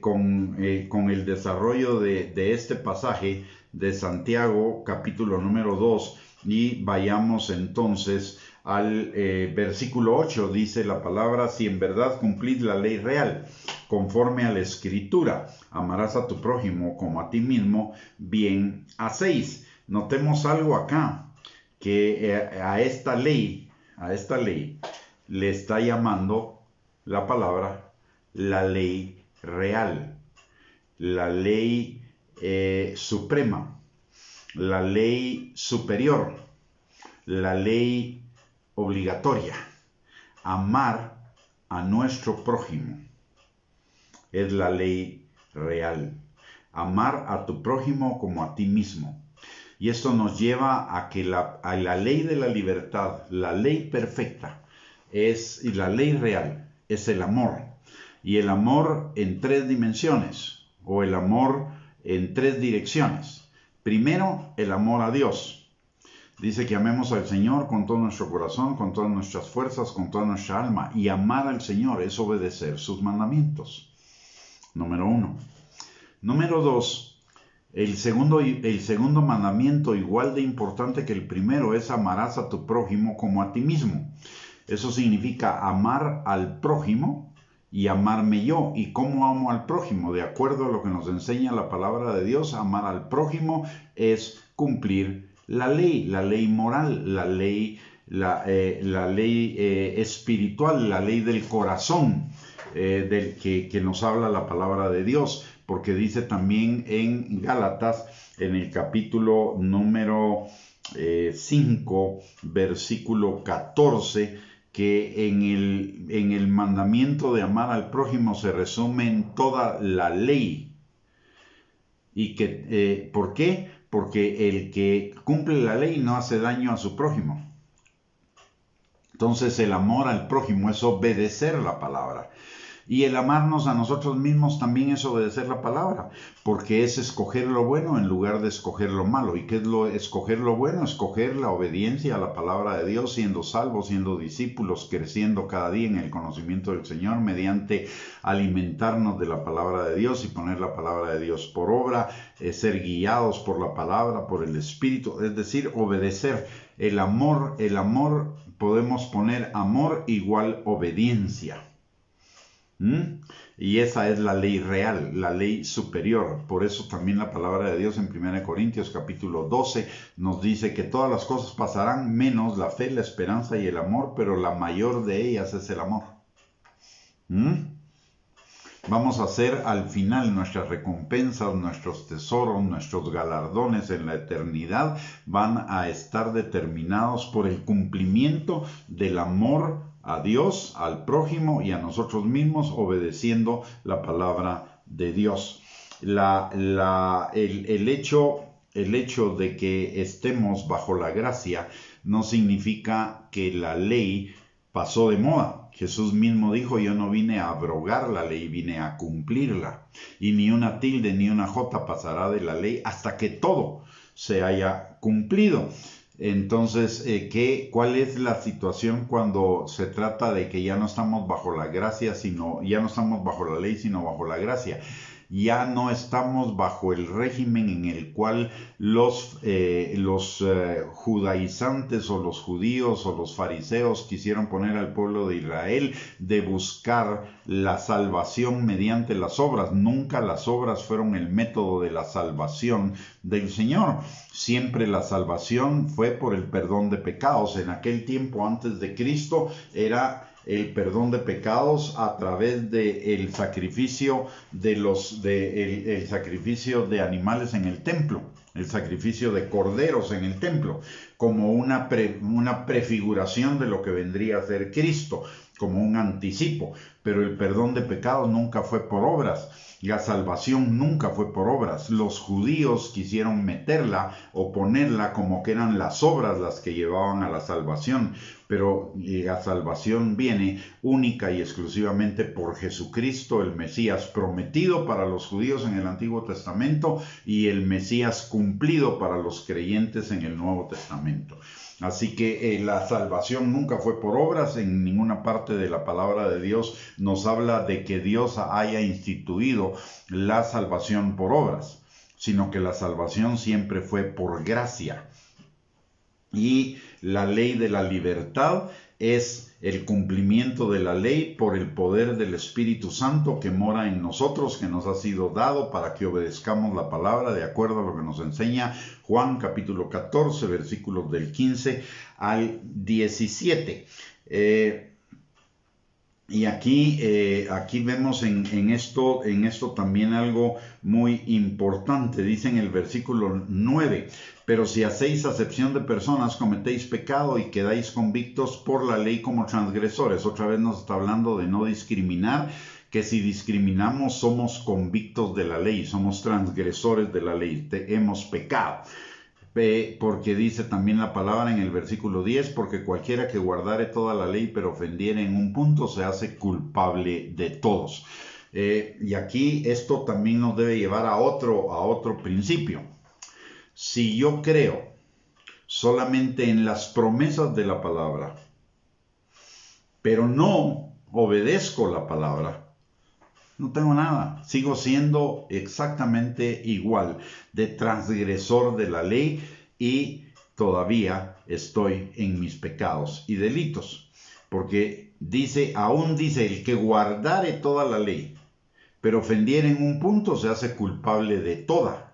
con el desarrollo de este pasaje de Santiago, capítulo número 2, y vayamos entonces al versículo 8. Dice la palabra: si en verdad cumplid la ley real, conforme a la escritura, amarás a tu prójimo como a ti mismo, bien hacéis. Notemos algo acá, que a esta ley le está llamando la palabra la ley real, la ley suprema, la ley superior, la ley obligatoria. Amar a nuestro prójimo es la ley real. Amar a tu prójimo como a ti mismo. Y esto nos lleva a que a la ley de la libertad, la ley perfecta, y la ley real es el amor. Y el amor en tres dimensiones, o el amor en tres direcciones. Primero, el amor a Dios. Dice que amemos al Señor con todo nuestro corazón, con todas nuestras fuerzas, con toda nuestra alma. Y amar al Señor es obedecer sus mandamientos. Número 1. Número 2. El segundo mandamiento, igual de importante que el primero, es amarás a tu prójimo como a ti mismo. Eso significa amar al prójimo y amarme yo. ¿Y cómo amo al prójimo? De acuerdo a lo que nos enseña la palabra de Dios, amar al prójimo es cumplir la ley moral, la ley espiritual, la ley del corazón, del que nos habla la palabra de Dios, porque dice también en Gálatas, en el capítulo número 5, versículo 14, que en el mandamiento de amar al prójimo se resume en toda la ley. Y que, ¿por qué? Porque el que cumple la ley no hace daño a su prójimo. Entonces el amor al prójimo es obedecer la palabra. Y el amarnos a nosotros mismos también es obedecer la palabra, porque es escoger lo bueno en lugar de escoger lo malo. ¿Y qué es escoger lo bueno? Escoger la obediencia a la palabra de Dios, siendo salvos, siendo discípulos, creciendo cada día en el conocimiento del Señor, mediante alimentarnos de la palabra de Dios y poner la palabra de Dios por obra, ser guiados por la palabra, por el Espíritu, es decir, obedecer. El amor, podemos poner amor igual obediencia. Y esa es la ley real, la ley superior. Por eso también la palabra de Dios en 1 Corintios capítulo 12 nos dice que todas las cosas pasarán menos la fe, la esperanza y el amor, pero la mayor de ellas es el amor. Vamos a hacer al final nuestras recompensas, nuestros tesoros, nuestros galardones en la eternidad van a estar determinados por el cumplimiento del amor a Dios, al prójimo y a nosotros mismos, obedeciendo la palabra de Dios. El hecho de que estemos bajo la gracia no significa que la ley pasó de moda. Jesús mismo dijo: yo no vine a abrogar la ley, vine a cumplirla. Y ni una tilde ni una jota pasará de la ley hasta que todo se haya cumplido. Entonces, ¿cuál es la situación cuando se trata de que ya no estamos bajo la gracia, ya no estamos bajo la ley, sino bajo la gracia? Ya no estamos bajo el régimen en el cual los judaizantes o los judíos o los fariseos quisieron poner al pueblo de Israel de buscar la salvación mediante las obras. Nunca las obras fueron el método de la salvación del Señor. Siempre la salvación fue por el perdón de pecados. En aquel tiempo antes de Cristo era el perdón de pecados a través del sacrificio el sacrificio de animales en el templo, el sacrificio de corderos en el templo, como una prefiguración de lo que vendría a ser Cristo, como un anticipo. Pero el perdón de pecados nunca fue por obras. La salvación nunca fue por obras. Los judíos quisieron meterla o ponerla como que eran las obras las que llevaban a la salvación, pero la salvación viene única y exclusivamente por Jesucristo, el Mesías prometido para los judíos en el Antiguo Testamento y el Mesías cumplido para los creyentes en el Nuevo Testamento. Así que la salvación nunca fue por obras. En ninguna parte de la palabra de Dios nos habla de que Dios haya instituido la salvación por obras, sino que la salvación siempre fue por gracia. Y la ley de la libertad es el cumplimiento de la ley por el poder del Espíritu Santo que mora en nosotros, que nos ha sido dado para que obedezcamos la palabra de acuerdo a lo que nos enseña Juan capítulo 14, versículos del 15 al 17. Y aquí vemos en esto también algo muy importante. Dice en el versículo 9: pero si hacéis acepción de personas, cometéis pecado y quedáis convictos por la ley como transgresores. Otra vez nos está hablando de no discriminar, que si discriminamos somos convictos de la ley, somos transgresores de la ley, hemos pecado. Porque dice también la palabra en el versículo 10, porque cualquiera que guardare toda la ley pero ofendiere en un punto se hace culpable de todos. Y aquí esto también nos debe llevar a otro principio. Si yo creo solamente en las promesas de la palabra, pero no obedezco la palabra, no tengo nada, sigo siendo exactamente igual de transgresor de la ley y todavía estoy en mis pecados y delitos. Porque aún dice, el que guardare toda la ley, pero ofendiere en un punto, se hace culpable de toda.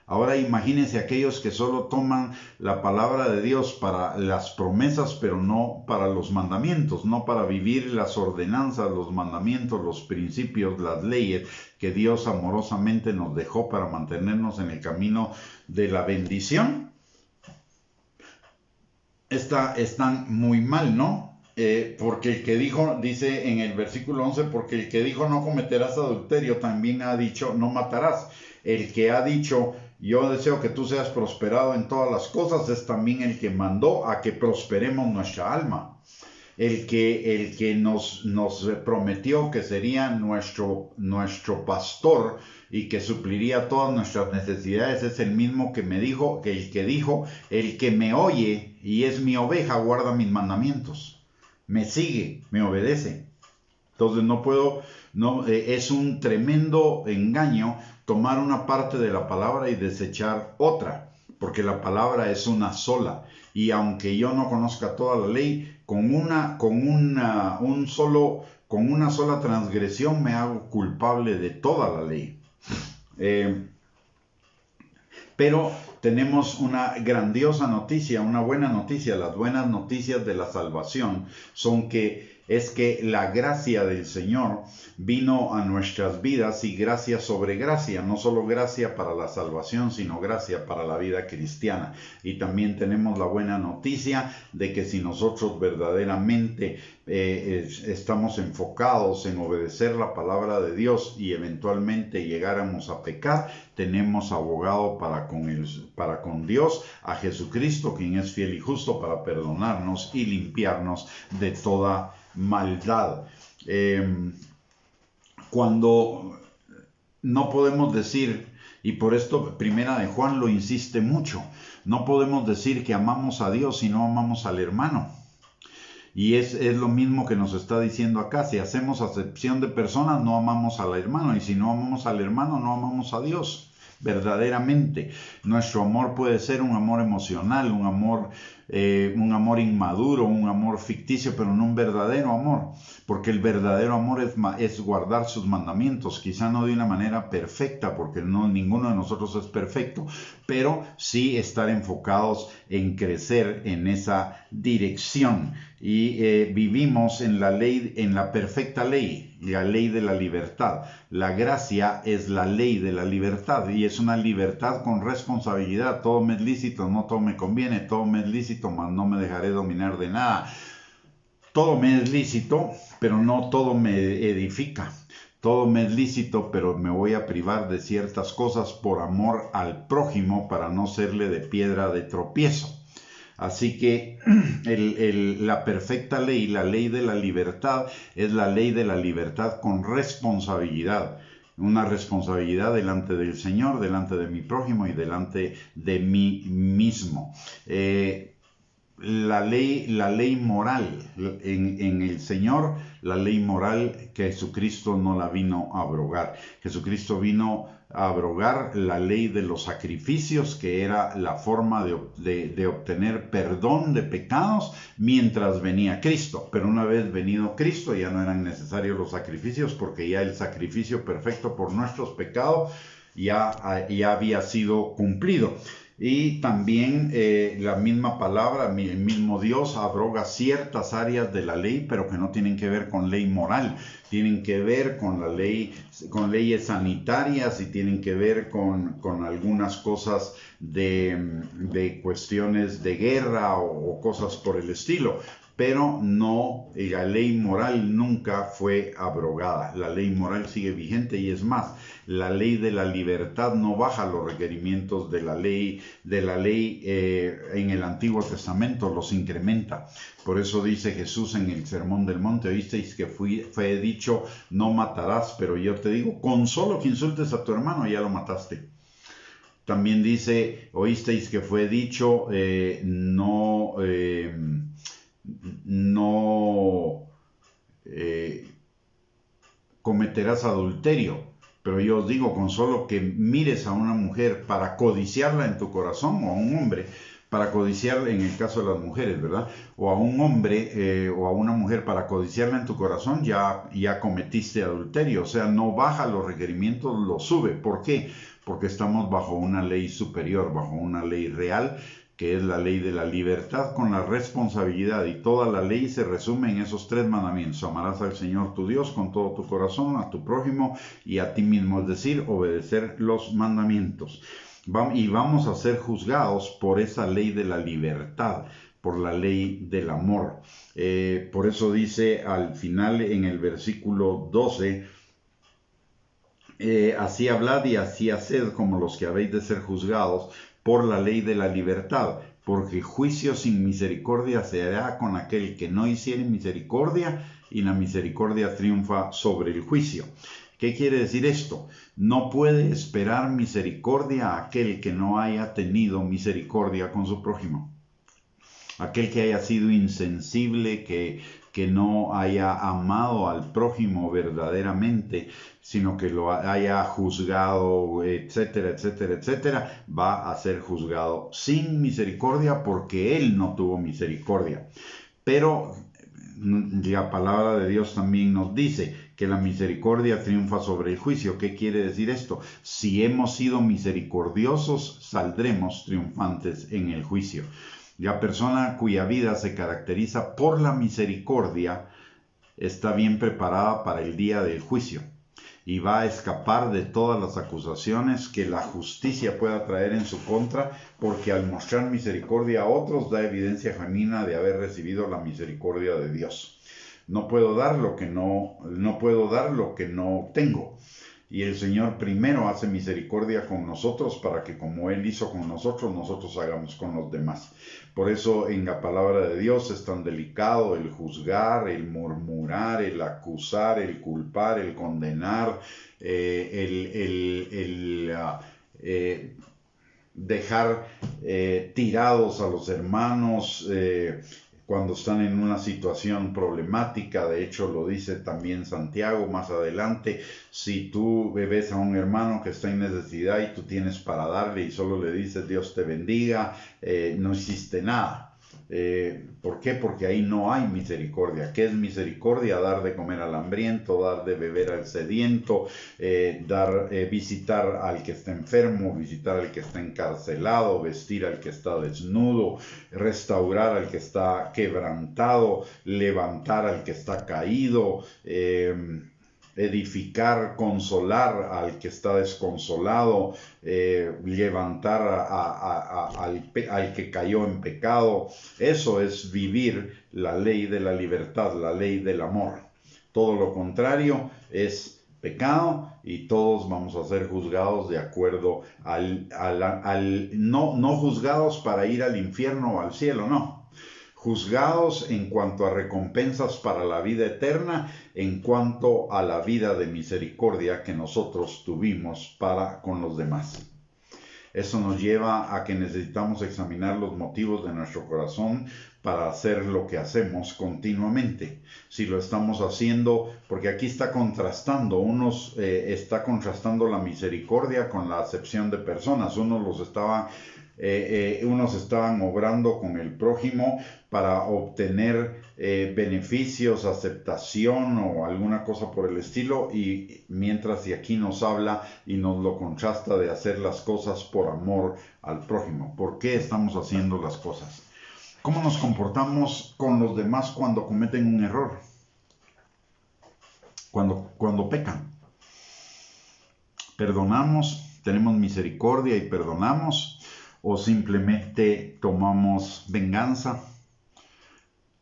Ahora imagínense aquellos que solo toman la palabra de Dios para las promesas, pero no para los mandamientos, no para vivir las ordenanzas, los mandamientos, los principios, las leyes que Dios amorosamente nos dejó para mantenernos en el camino de la bendición. Están muy mal, ¿no? Porque el que dijo, dice en el versículo 11, porque el que dijo no cometerás adulterio, también ha dicho no matarás. El que ha dicho yo deseo que tú seas prosperado en todas las cosas, es también el que mandó a que prosperemos nuestra alma. El que nos prometió que sería nuestro pastor y que supliría todas nuestras necesidades, es el mismo que me dijo, que el que dijo, el que me oye y es mi oveja, guarda mis mandamientos. Me sigue, me obedece. Entonces no puedo, no, es un tremendo engaño tomar una parte de la palabra y desechar otra, porque la palabra es una sola. Y aunque yo no conozca toda la ley, con una sola transgresión me hago culpable de toda la ley. Pero tenemos una grandiosa noticia, una buena noticia. Las buenas noticias de la salvación son que la gracia del Señor vino a nuestras vidas y gracia sobre gracia, no solo gracia para la salvación, sino gracia para la vida cristiana. Y también tenemos la buena noticia de que si nosotros verdaderamente estamos enfocados en obedecer la palabra de Dios y eventualmente llegáramos a pecar, tenemos abogado para con Dios, a Jesucristo, quien es fiel y justo para perdonarnos y limpiarnos de toda maldad. Cuando no podemos decir, y por esto Primera de Juan lo insiste mucho, no podemos decir que amamos a Dios si no amamos al hermano. Y es lo mismo que nos está diciendo acá. Si hacemos acepción de personas, no amamos al hermano. Y si no amamos al hermano, no amamos a Dios. Verdaderamente, nuestro amor puede ser un amor emocional, un amor inmaduro, un amor ficticio, pero no un verdadero amor, porque el verdadero amor es guardar sus mandamientos, quizá no de una manera perfecta, porque ninguno de nosotros es perfecto, pero sí estar enfocados en crecer en esa dirección. Y vivimos en la ley, en la perfecta ley, la ley de la libertad. La gracia es la ley de la libertad y es una libertad con responsabilidad. Todo me es lícito, no todo me conviene, todo me es lícito, mas no me dejaré dominar de nada. Todo me es lícito, pero no todo me edifica. Todo me es lícito, pero me voy a privar de ciertas cosas por amor al prójimo para no serle de piedra de tropiezo. Así que la perfecta ley, la ley de la libertad, es la ley de la libertad con responsabilidad. Una responsabilidad delante del Señor, delante de mi prójimo y delante de mí mismo. La ley moral en el Señor, la ley moral que Jesucristo no la vino a abrogar. Jesucristo vino a abrogar la ley de los sacrificios, que era la forma de obtener perdón de pecados mientras venía Cristo. Pero una vez venido Cristo ya no eran necesarios los sacrificios, porque ya el sacrificio perfecto por nuestros pecados ya había sido cumplido. Y también la misma palabra, el mismo Dios abroga ciertas áreas de la ley, pero que no tienen que ver con ley moral, tienen que ver con la ley, con leyes sanitarias y tienen que ver con algunas cosas de cuestiones de guerra o cosas por el estilo. Pero no, la ley moral nunca fue abrogada. La ley moral sigue vigente y es más, la ley de la libertad no baja los requerimientos de la ley en el Antiguo Testamento, los incrementa. Por eso dice Jesús en el Sermón del Monte, oísteis que fue dicho, no matarás, pero yo te digo, con solo que insultes a tu hermano ya lo mataste. También dice, oísteis que fue dicho, no cometerás adulterio, pero yo os digo, con solo que mires a una mujer para codiciarla en tu corazón, o a un hombre para codiciarla, en el caso de las mujeres, ¿verdad? O a un hombre o a una mujer para codiciarla en tu corazón, ya cometiste adulterio. O sea, no baja los requerimientos, los sube. ¿Por qué? Porque estamos bajo una ley superior, bajo una ley real, que es la ley de la libertad con la responsabilidad, y toda la ley se resume en esos 3 mandamientos: amarás al Señor tu Dios con todo tu corazón, a tu prójimo y a ti mismo, es decir, obedecer los mandamientos. Y vamos a ser juzgados por esa ley de la libertad, por la ley del amor. Por eso dice al final en el versículo 12, así hablad y así haced como los que habéis de ser juzgados por la ley de la libertad, porque juicio sin misericordia se hará con aquel que no hiciere misericordia, y la misericordia triunfa sobre el juicio. ¿Qué quiere decir esto? No puede esperar misericordia aquel que no haya tenido misericordia con su prójimo. Aquel que haya sido insensible, que no haya amado al prójimo verdaderamente, sino que lo haya juzgado, etcétera, etcétera, etcétera, va a ser juzgado sin misericordia porque él no tuvo misericordia. Pero la palabra de Dios también nos dice que la misericordia triunfa sobre el juicio. ¿Qué quiere decir esto? Si hemos sido misericordiosos, saldremos triunfantes en el juicio. La persona cuya vida se caracteriza por la misericordia está bien preparada para el día del juicio y va a escapar de todas las acusaciones que la justicia pueda traer en su contra, porque al mostrar misericordia a otros da evidencia genuina de haber recibido la misericordia de Dios. No puedo dar lo que no tengo. Y el Señor primero hace misericordia con nosotros para que como Él hizo con nosotros, nosotros hagamos con los demás. Por eso en la palabra de Dios es tan delicado el juzgar, el murmurar, el acusar, el culpar, el condenar, dejar tirados a los hermanos cuando están en una situación problemática. De hecho lo dice también Santiago más adelante: si tú ves a un hermano que está en necesidad y tú tienes para darle y solo le dices Dios te bendiga, no hiciste nada. ¿Por qué? Porque ahí no hay misericordia. ¿Qué es misericordia? Dar de comer al hambriento, dar de beber al sediento, visitar al que está enfermo, visitar al que está encarcelado, vestir al que está desnudo, restaurar al que está quebrantado, levantar al que está caído, edificar, consolar al que está desconsolado, levantar al que cayó en pecado. Eso es vivir la ley de la libertad, la ley del amor. Todo lo contrario es pecado y todos vamos a ser juzgados de acuerdo no juzgados para ir al infierno o al cielo, no. Juzgados en cuanto a recompensas para la vida eterna, en cuanto a la vida de misericordia que nosotros tuvimos para con los demás. Eso nos lleva a que necesitamos examinar los motivos de nuestro corazón para hacer lo que hacemos continuamente. Si lo estamos haciendo, porque aquí está contrastando, está contrastando la misericordia con la acepción de personas. Unos estaban obrando con el prójimo para obtener beneficios, aceptación o alguna cosa por el estilo, y mientras y aquí nos habla y nos lo contrasta de hacer las cosas por amor al prójimo. ¿Por qué estamos haciendo las cosas? ¿Cómo nos comportamos con los demás cuando cometen un error? Cuando pecan. ¿Perdonamos? ¿Tenemos misericordia y perdonamos? ¿O simplemente tomamos venganza?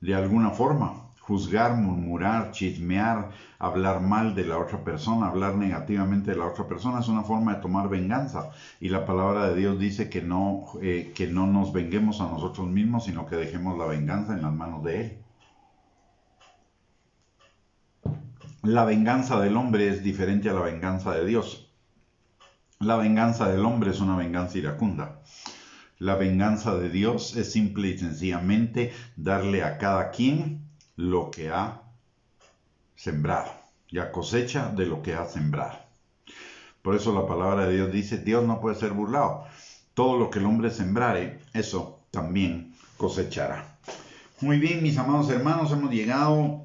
De alguna forma, juzgar, murmurar, chismear, hablar mal de la otra persona, hablar negativamente de la otra persona es una forma de tomar venganza. Y la palabra de Dios dice que no nos venguemos a nosotros mismos, sino que dejemos la venganza en las manos de Él. La venganza del hombre es diferente a la venganza de Dios. La venganza del hombre es una venganza iracunda. La venganza de Dios es simple y sencillamente darle a cada quien lo que ha sembrado, ya cosecha de lo que ha sembrado. Por eso la palabra de Dios dice: Dios no puede ser burlado. Todo lo que el hombre sembrare, eso también cosechará. Muy bien, mis amados hermanos, hemos llegado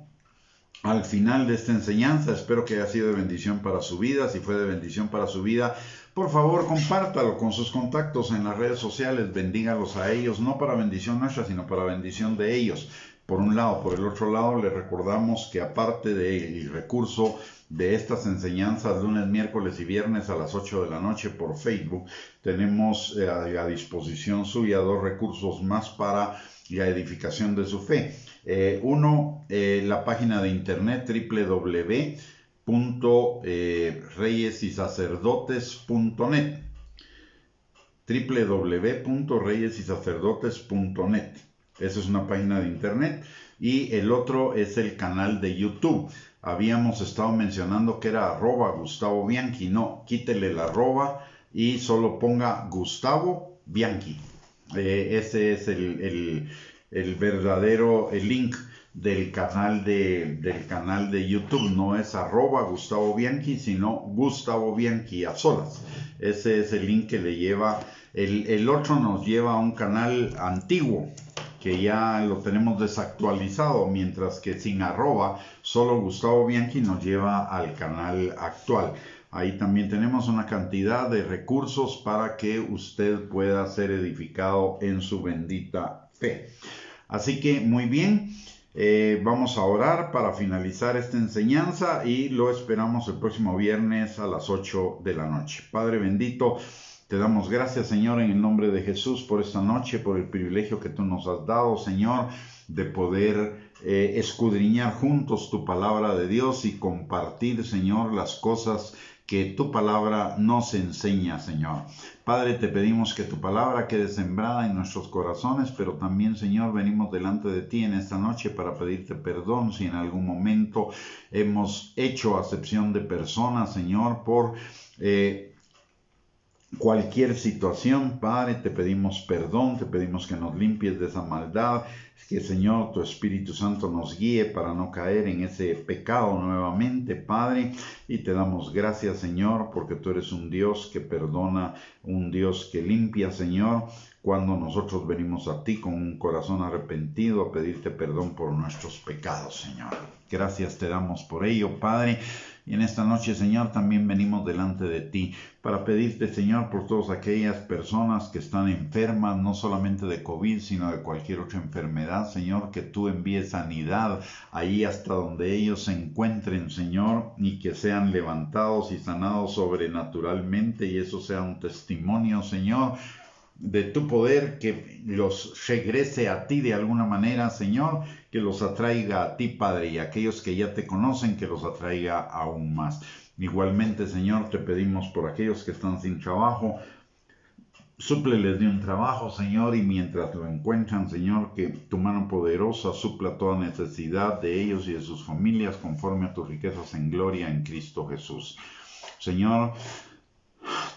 al final de esta enseñanza. Espero que haya sido de bendición para su vida. Si fue de bendición para su vida, por favor, compártalo con sus contactos en las redes sociales, bendígalos a ellos, no para bendición nuestra, sino para bendición de ellos. Por un lado. Por el otro lado, les recordamos que aparte del recurso de estas enseñanzas lunes, miércoles y viernes a las 8 de la noche por Facebook, tenemos a disposición suya 2 recursos más para la edificación de su fe. Uno, la página de internet www.reyesysacerdotes.net www.reyesysacerdotes.net. Esa es una página de internet. Y el otro es el canal de YouTube. Habíamos estado mencionando que era @Gustavo Bianchi. No, quítele la arroba y solo ponga Gustavo Bianchi. Ese es el verdadero link del canal de YouTube. No es @Gustavo Bianchi, sino Gustavo Bianchi a solas. Ese es el link que le lleva. El otro nos lleva a un canal antiguo que ya lo tenemos desactualizado, mientras que sin arroba, solo Gustavo Bianchi nos lleva al canal actual. Ahí también tenemos una cantidad de recursos para que usted pueda ser edificado en su bendita fe. Así que muy bien, vamos a orar para finalizar esta enseñanza y lo esperamos el próximo viernes a las 8 de la noche. Padre bendito, te damos gracias, Señor, en el nombre de Jesús por esta noche, por el privilegio que tú nos has dado, Señor, de poder escudriñar juntos tu palabra de Dios y compartir, Señor, las cosas que tu palabra nos enseña, Señor. Padre, te pedimos que tu palabra quede sembrada en nuestros corazones, pero también, Señor, venimos delante de ti en esta noche para pedirte perdón si en algún momento hemos hecho acepción de personas, Señor, por cualquier situación. Padre, te pedimos perdón, te pedimos que nos limpies de esa maldad, que, Señor, tu Espíritu Santo nos guíe para no caer en ese pecado nuevamente, Padre, y te damos gracias, Señor, porque tú eres un Dios que perdona, un Dios que limpia, Señor, cuando nosotros venimos a ti con un corazón arrepentido a pedirte perdón por nuestros pecados, Señor. Gracias te damos por ello, Padre. Y en esta noche, Señor, también venimos delante de ti para pedirte, Señor, por todas aquellas personas que están enfermas, no solamente de COVID, sino de cualquier otra enfermedad, Señor, que tú envíes sanidad ahí hasta donde ellos se encuentren, Señor, y que sean levantados y sanados sobrenaturalmente, y eso sea un testimonio, Señor, de tu poder, que los regrese a ti de alguna manera, Señor, que los atraiga a ti, Padre, y aquellos que ya te conocen, que los atraiga aún más. Igualmente, Señor, te pedimos por aquellos que están sin trabajo, súpleles de un trabajo, Señor, y mientras lo encuentran, Señor, que tu mano poderosa supla toda necesidad de ellos y de sus familias conforme a tus riquezas en gloria en Cristo Jesús. Señor,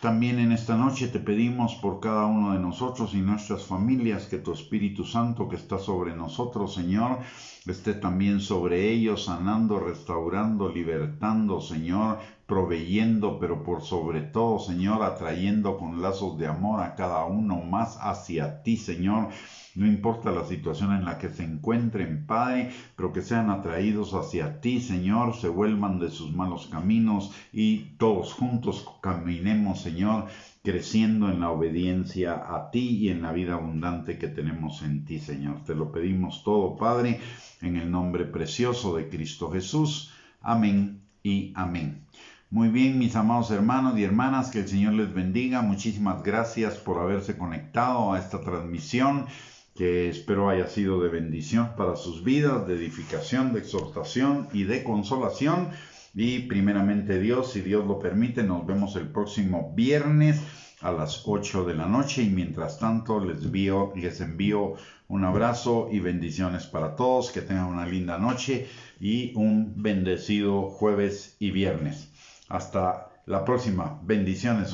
también en esta noche te pedimos por cada uno de nosotros y nuestras familias que tu Espíritu Santo que está sobre nosotros, Señor, esté también sobre ellos, sanando, restaurando, libertando, Señor, proveyendo, pero por sobre todo, Señor, atrayendo con lazos de amor a cada uno más hacia ti, Señor. No importa la situación en la que se encuentren, Padre, pero que sean atraídos hacia ti, Señor, se vuelvan de sus malos caminos y todos juntos caminemos, Señor, creciendo en la obediencia a ti y en la vida abundante que tenemos en ti, Señor. Te lo pedimos todo, Padre, en el nombre precioso de Cristo Jesús. Amén y amén. Muy bien, mis amados hermanos y hermanas, que el Señor les bendiga. Muchísimas gracias por haberse conectado a esta transmisión, que espero haya sido de bendición para sus vidas, de edificación, de exhortación y de consolación. Y primeramente Dios, si Dios lo permite, nos vemos el próximo viernes a las 8 de la noche. Y mientras tanto les envío un abrazo y bendiciones para todos. Que tengan una linda noche y un bendecido jueves y viernes. Hasta la próxima. Bendiciones.